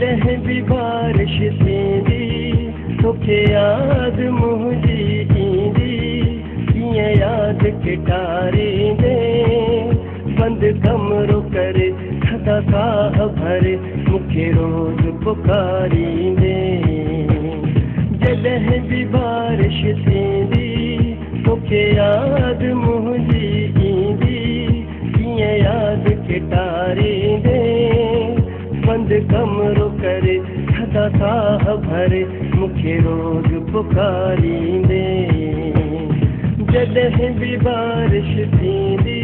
जॾहिं बि बारिश थींदी तोखे यादि मुंहिंजी ईंदी कीअं यादि किटारींदे बंदि कमरो करे थधा साह भरे मूंखे रोज़ पुकारींदे जॾहिं बि बारिश थींदी तोखे यादि मुंहिंजी ईंदी कीअं यादि किटारींदे बंदि कमरो करे थधा साह भरे मूंखे रोज़ पुकारींदे जॾहिं बि बारिश थींदी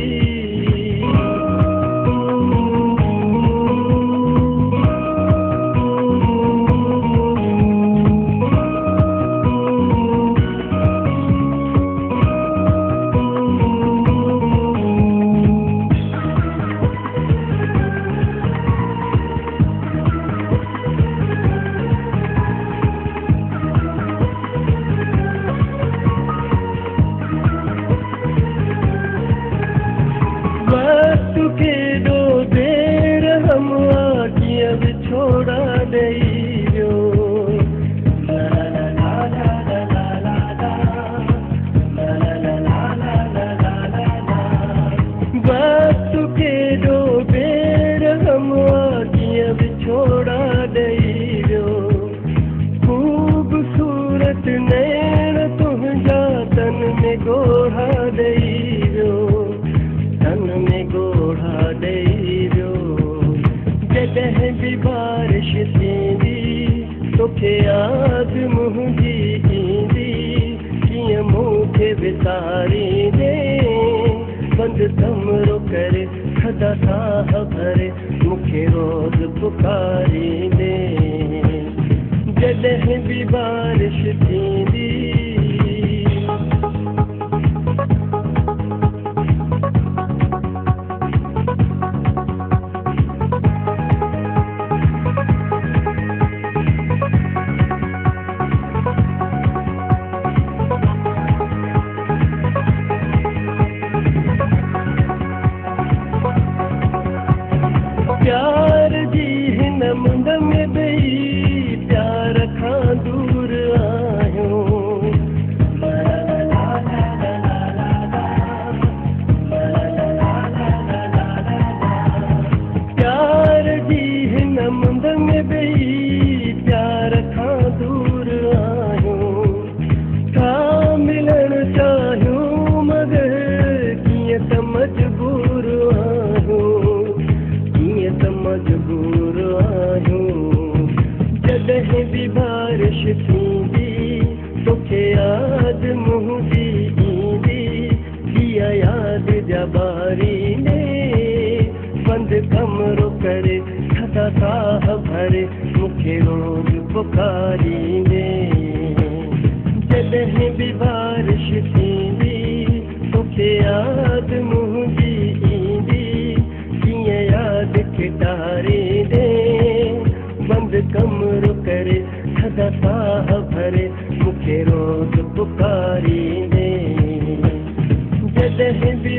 छोड़ा ॾेई वियो वक़्तु केॾो बेरहम कीअं बि छोड़ा ॾेई वियो ख़ूबसूरत नैण तुंहिंजा तन में ॻोढ़ा ॾेई वियो तन में ॻोढ़ा ॾेई वियो जॾहिं बि बारिश थींदी तोखे यादि मुंहिंजी ईंदी कीअं मूंखे विसारींदे बंदि कमरो करे थधा साह भरे मूंखे रोज़ पुकारींदे जॾहिं बि बारिश थींदी प्यार जी हिन मुंद में ॿई प्यार खां दूर आहियूं प्यार जी हिन मुंद में ॿई प्यार खां दूर आहियूं था मिलण चाहियूं मगर कीअं त मजबूर आहियूं मजबूर आहियूं जॾहिं बि बारिश थींदी तोखे यादि मुंहिंजी ईंदी कीअं यादि जबारींदे बंदि कमरो करे थधा साह भरे मूंखे रोज़ पुकारींदे जॾहिं बि बारिश थींदी तोखे यादि मुंहिंजी ईंदी कीअं यादि किटारींदे बंदि कमरो करे थधा साह भरे मूंखे रोज़ पुकारींदे जॾहिं बि